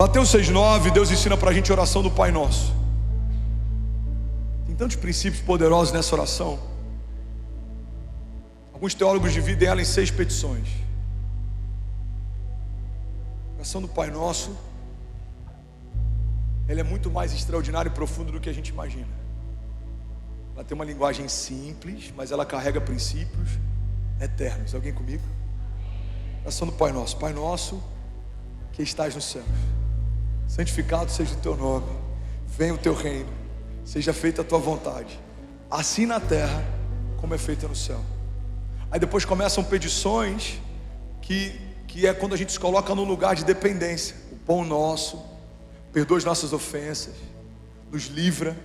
Mateus 6,9, Deus ensina para a gente a oração do Pai Nosso. Tem tantos princípios poderosos nessa oração. Alguns teólogos dividem ela em 6 petições. A oração do Pai Nosso, ela é muito mais extraordinária e profunda do que a gente imagina. Ela tem uma linguagem simples, mas ela carrega princípios eternos. Alguém comigo? A oração do Pai Nosso. Pai Nosso, que estás nos céus, santificado seja o teu nome, venha o teu reino, seja feita a tua vontade, assim na terra como é feita no céu. Aí depois começam petições que é quando a gente se coloca num lugar de dependência. O pão nosso, perdoa as nossas ofensas, nos livra.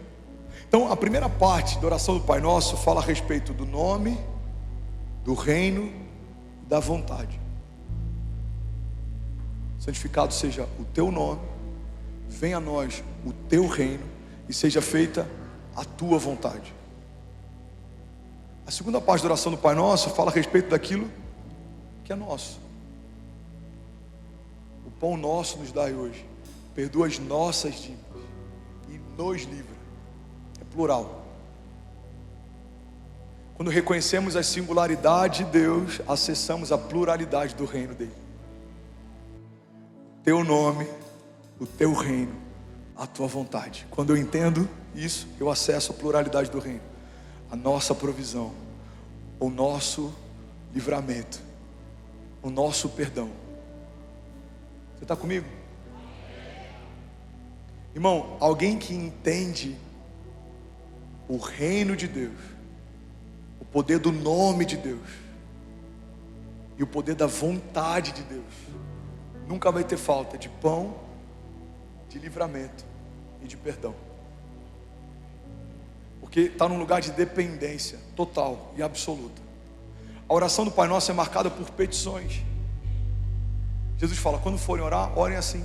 Então a primeira parte da oração do Pai Nosso fala a respeito do nome, do reino, da vontade. Santificado seja o teu nome, venha a nós o teu reino e seja feita a tua vontade. A segunda parte da oração do Pai Nosso fala a respeito daquilo que é nosso. O pão nosso nos dai hoje, perdoa as nossas dívidas e nos livra. É plural. Quando reconhecemos a singularidade de Deus, acessamos a pluralidade do reino dele. Teu nome, o teu reino, a tua vontade. Quando eu entendo isso, eu acesso a pluralidade do reino, a nossa provisão, o nosso livramento, o nosso perdão. Você está comigo? Irmão, alguém que entende o reino de Deus, o poder do nome de Deus e o poder da vontade de Deus, nunca vai ter falta de pão, de livramento e de perdão. Porque está num lugar de dependência total e absoluta. A oração do Pai Nosso é marcada por petições. Jesus fala, quando forem orar, orem assim.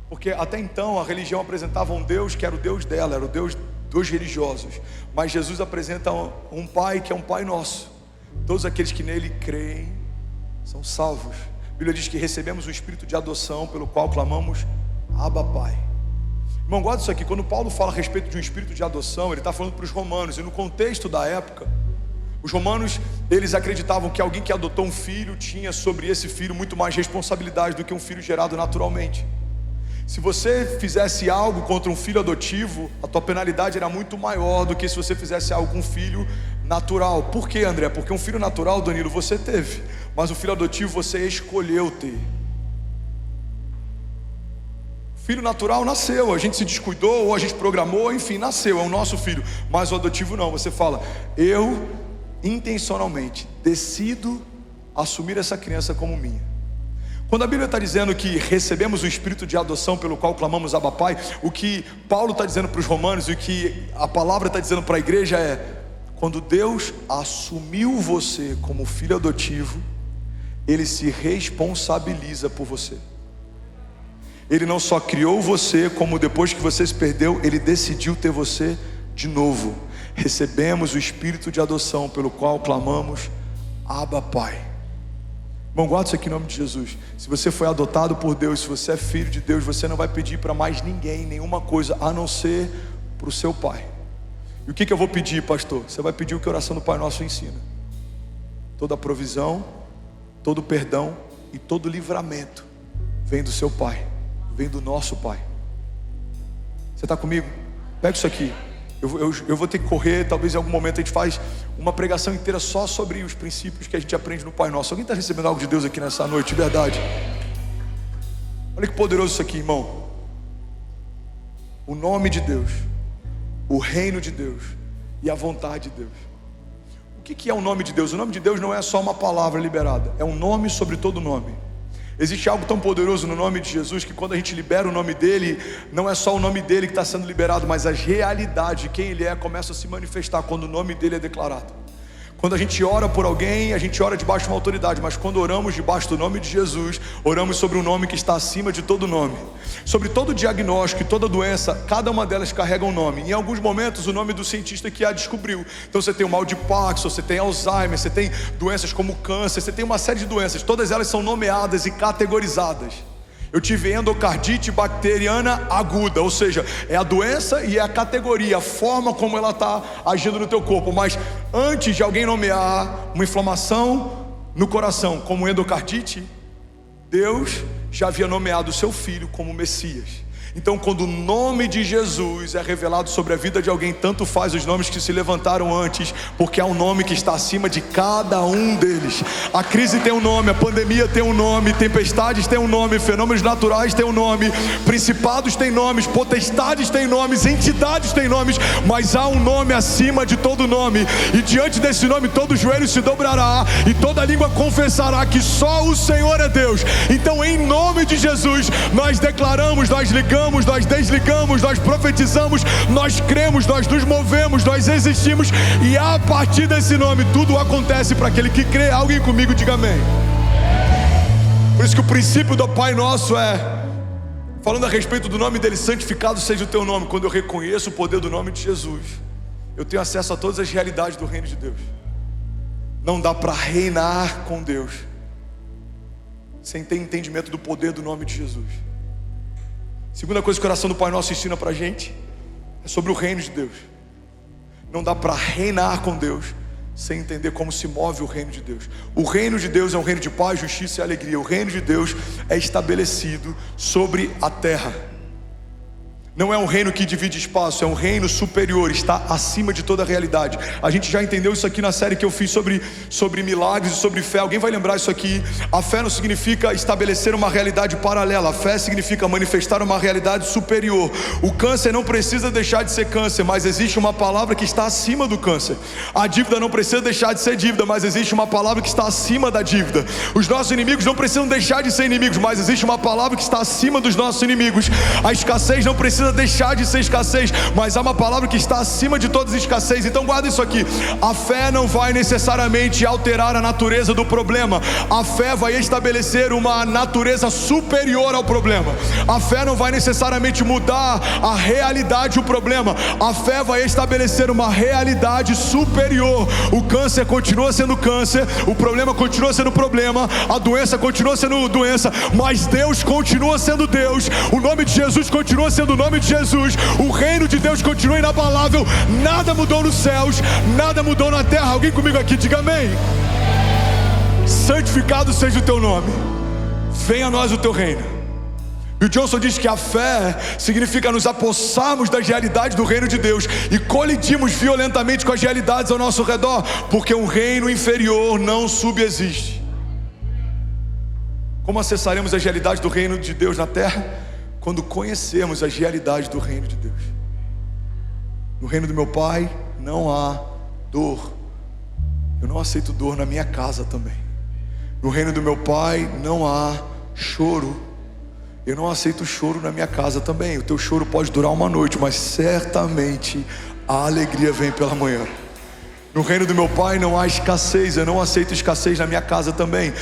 Porque até então a religião apresentava um Deus que era o Deus dela, era o Deus dos religiosos. Mas Jesus apresenta um Pai que é um Pai Nosso. Todos aqueles que nele creem são salvos. A Bíblia diz que recebemos o espírito de adoção, pelo qual clamamos, Abba Pai. Irmão, guarda isso aqui. Quando Paulo fala a respeito de um espírito de adoção, ele está falando para os romanos. E no contexto da época, os romanos, eles acreditavam que alguém que adotou um filho tinha sobre esse filho muito mais responsabilidade do que um filho gerado naturalmente. Se você fizesse algo contra um filho adotivo, a tua penalidade era muito maior do que se você fizesse algo com um filho natural. Por quê, André? Porque um filho natural, Danilo, você teve, mas o filho adotivo você escolheu ter. Filho natural nasceu, a gente se descuidou, ou a gente programou, enfim, nasceu, é o nosso filho. Mas o adotivo não, você fala, eu intencionalmente decido assumir essa criança como minha. Quando a Bíblia está dizendo que recebemos o espírito de adoção pelo qual clamamos Abba Pai, o que Paulo está dizendo para os romanos e o que a palavra está dizendo para a igreja é: quando Deus assumiu você como filho adotivo, Ele se responsabiliza por você. Ele não só criou você, como depois que você se perdeu, Ele decidiu ter você de novo. Recebemos o espírito de adoção pelo qual clamamos Abba Pai. Bom, guarda isso aqui em nome de Jesus. Se você foi adotado por Deus, se você é filho de Deus, você não vai pedir para mais ninguém, nenhuma coisa, a não ser para o seu Pai. E o que eu vou pedir, pastor? Você vai pedir o que a oração do Pai Nosso ensina. Toda a provisão, todo o perdão e todo o livramento vem do seu Pai, vem do nosso Pai. Você está comigo? Pega isso aqui. Eu vou ter que correr, talvez em algum momento a gente faz uma pregação inteira só sobre os princípios que a gente aprende no Pai Nosso. Alguém está recebendo algo de Deus aqui nessa noite, de verdade? Olha que poderoso isso aqui, irmão. O nome de Deus, o reino de Deus e a vontade de Deus. O que é o nome de Deus? O nome de Deus não é só uma palavra liberada, é um nome sobre todo nome. Existe algo tão poderoso no nome de Jesus que quando a gente libera o nome dele, não é só o nome dele que está sendo liberado, mas as realidades de quem ele é começam a se manifestar quando o nome dele é declarado. Quando a gente ora por alguém, a gente ora debaixo de uma autoridade, mas quando oramos debaixo do nome de Jesus, oramos sobre um nome que está acima de todo nome. Sobre todo diagnóstico e toda doença, cada uma delas carrega um nome. Em alguns momentos, o nome do cientista que a descobriu. Então você tem o mal de Parkinson, você tem Alzheimer, você tem doenças como câncer, você tem uma série de doenças. Todas elas são nomeadas e categorizadas. Eu tive endocardite bacteriana aguda, ou seja, é a doença e é a categoria, a forma como ela está agindo no teu corpo. Mas antes de alguém nomear uma inflamação no coração como endocardite, Deus já havia nomeado o seu filho como Messias. Então, quando o nome de Jesus é revelado sobre a vida de alguém, tanto faz os nomes que se levantaram antes, porque há um nome que está acima de cada um deles. A crise tem um nome, a pandemia tem um nome, tempestades tem um nome, fenômenos naturais tem um nome, principados têm nomes, potestades têm nomes, entidades têm nomes, mas há um nome acima de todo nome, e diante desse nome todo joelho se dobrará e toda língua confessará que só o Senhor é Deus. Então, em nome de Jesus, nós declaramos, nós ligamos, nós desligamos, nós profetizamos, nós cremos, nós nos movemos, nós existimos, e a partir desse nome tudo acontece para aquele que crê. Alguém comigo diga amém. Por isso que o princípio do Pai Nosso é, falando a respeito do nome dele, santificado seja o teu nome. Quando eu reconheço o poder do nome de Jesus, eu tenho acesso a todas as realidades do reino de Deus. Não dá para reinar com Deus sem ter entendimento do poder do nome de Jesus. Segunda coisa que a oração do Pai Nosso ensina pra gente é sobre o reino de Deus. Não dá para reinar com Deus sem entender como se move o reino de Deus. O reino de Deus é um reino de paz, justiça e alegria. O reino de Deus é estabelecido sobre a terra. Não é um reino que divide espaço, é um reino superior, está acima de toda a realidade. A gente já entendeu isso aqui na série que eu fiz sobre milagres e sobre fé. Alguém vai lembrar isso aqui? A fé não significa estabelecer uma realidade paralela. A fé significa manifestar uma realidade superior. O câncer não precisa deixar de ser câncer, mas existe uma palavra que está acima do câncer. A dívida não precisa deixar de ser dívida, mas existe uma palavra que está acima da dívida. Os nossos inimigos não precisam deixar de ser inimigos, mas existe uma palavra que está acima dos nossos inimigos. A escassez não precisa deixar de ser escassez, mas há uma palavra que está acima de todas as escassez. Então guarda isso aqui: a fé não vai necessariamente alterar a natureza do problema. A fé vai estabelecer uma natureza superior ao problema. A fé não vai necessariamente mudar a realidade do problema. A fé vai estabelecer uma realidade superior. O câncer continua sendo câncer, o problema continua sendo problema, a doença continua sendo doença, mas Deus continua sendo Deus. O nome de Jesus continua sendo o nome de Jesus. O reino de Deus continua inabalável. Nada mudou nos céus, nada mudou na terra. Alguém comigo aqui, diga amém. Santificado seja o teu nome, venha a nós o teu reino. Bill Johnson diz que a fé significa nos apossarmos das realidades do reino de Deus e colidimos violentamente com as realidades ao nosso redor, porque um reino inferior não subexiste. Como acessaremos as realidades do reino de Deus na terra? Quando conhecermos as realidades do reino de Deus. No reino do meu Pai não há dor. Eu não aceito dor na minha casa também. No reino do meu Pai não há choro. Eu não aceito choro na minha casa também. O teu choro pode durar uma noite, mas certamente a alegria vem pela manhã. No reino do meu Pai não há escassez. Eu não aceito escassez na minha casa também.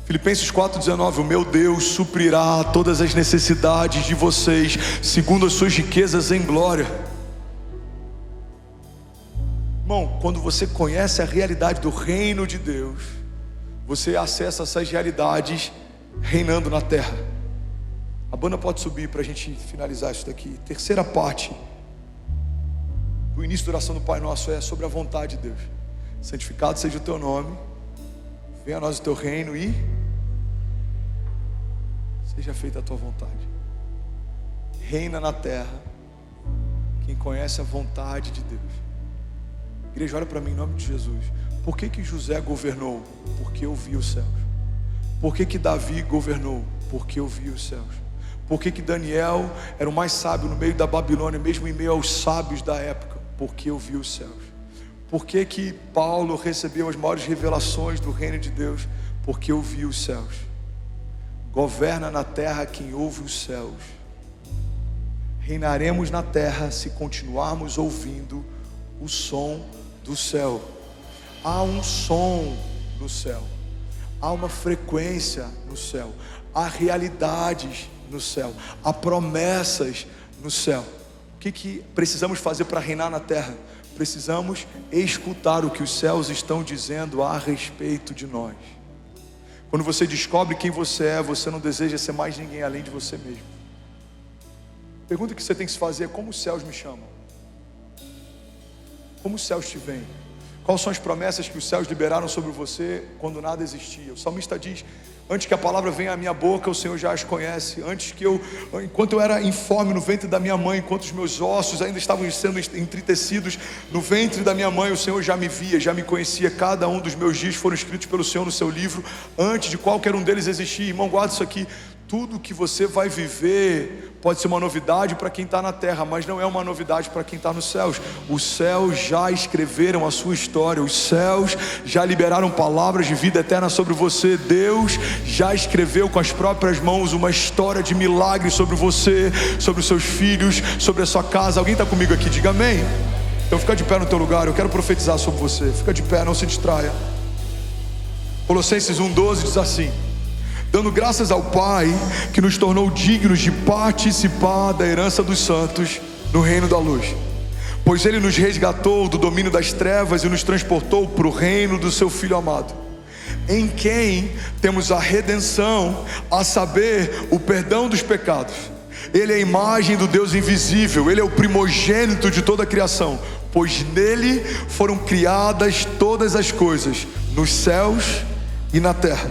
Filipenses 4,19, o meu Deus suprirá todas as necessidades de vocês, segundo as suas riquezas em glória. Irmão, quando você conhece a realidade do reino de Deus, você acessa essas realidades reinando na terra. A banda pode subir para a gente finalizar isso daqui. Terceira parte do início da oração do Pai Nosso é sobre a vontade de Deus. Santificado seja o teu nome, venha a nós o teu reino e seja feita a tua vontade. Reina na terra quem conhece a vontade de Deus. Igreja, olha para mim em nome de Jesus. Por que José governou? Porque eu vi os céus. Por que Davi governou? Porque eu vi os céus. Por que Daniel era o mais sábio no meio da Babilônia, mesmo em meio aos sábios da época? Porque eu vi os céus. Por que Paulo recebeu as maiores revelações do reino de Deus? Porque eu vi os céus. Governa na terra quem ouve os céus. Reinaremos na terra se continuarmos ouvindo o som do céu. Há um som no céu, há uma frequência no céu, há realidades no céu, há promessas no céu. O que precisamos fazer para reinar na terra? Precisamos escutar o que os céus estão dizendo a respeito de nós. Quando você descobre quem você é, você não deseja ser mais ninguém além de você mesmo. A pergunta que você tem que se fazer é: como os céus me chamam? Como os céus te veem? Quais são as promessas que os céus liberaram sobre você quando nada existia? O salmista diz: antes que a palavra venha à minha boca, o Senhor já as conhece. Enquanto eu era informe no ventre da minha mãe, enquanto os meus ossos ainda estavam sendo entritecidos no ventre da minha mãe, o Senhor já me via, já me conhecia. Cada um dos meus dias foram escritos pelo Senhor no seu livro, antes de qualquer um deles existir. Irmão, guarda isso aqui. Tudo que você vai viver pode ser uma novidade para quem está na terra, mas não é uma novidade para quem está nos céus. Os céus já escreveram a sua história, os céus já liberaram palavras de vida eterna sobre você. Deus já escreveu com as próprias mãos uma história de milagres sobre você, sobre os seus filhos, sobre a sua casa. Alguém está comigo aqui? Diga amém. Então fica de pé no teu lugar, eu quero profetizar sobre você. Fica de pé, não se distraia. Colossenses 1:12 diz assim: dando graças ao Pai que nos tornou dignos de participar da herança dos santos no reino da luz, pois Ele nos resgatou do domínio das trevas e nos transportou para o reino do seu Filho amado, em quem temos a redenção, a saber, o perdão dos pecados. Ele é a imagem do Deus invisível, Ele é o primogênito de toda a criação, pois nele foram criadas todas as coisas, nos céus e na terra,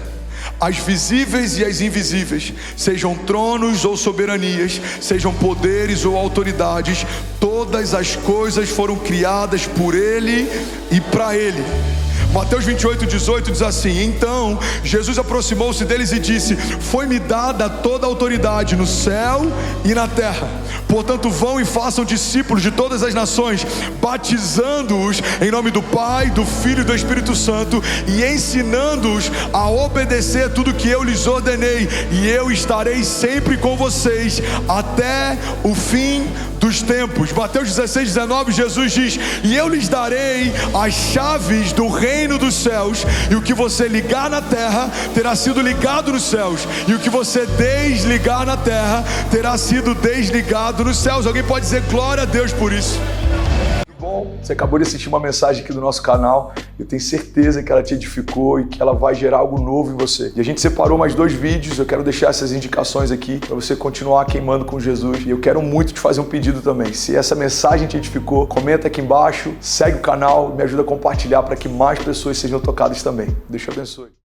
as visíveis e as invisíveis, sejam tronos ou soberanias, sejam poderes ou autoridades, todas as coisas foram criadas por Ele e para Ele. Mateus 28:18 diz assim: então Jesus aproximou-se deles e disse: foi-me dada toda a autoridade no céu e na terra, portanto vão e façam discípulos de todas as nações, batizando-os em nome do Pai, do Filho e do Espírito Santo, e ensinando-os a obedecer tudo que eu lhes ordenei, e eu estarei sempre com vocês até o fim dos tempos. Mateus 16:19, Jesus diz: e eu lhes darei as chaves do reino dos céus, e o que você ligar na terra terá sido ligado nos céus, e o que você desligar na terra terá sido desligado nos céus. Alguém pode dizer glória a Deus por isso? Bom, você acabou de assistir uma mensagem aqui do nosso canal. Eu tenho certeza que ela te edificou e que ela vai gerar algo novo em você. E a gente separou mais 2 vídeos. Eu quero deixar essas indicações aqui para você continuar queimando com Jesus. E eu quero muito te fazer um pedido também. Se essa mensagem te edificou, comenta aqui embaixo, segue o canal, me ajuda a compartilhar para que mais pessoas sejam tocadas também. Deus te abençoe.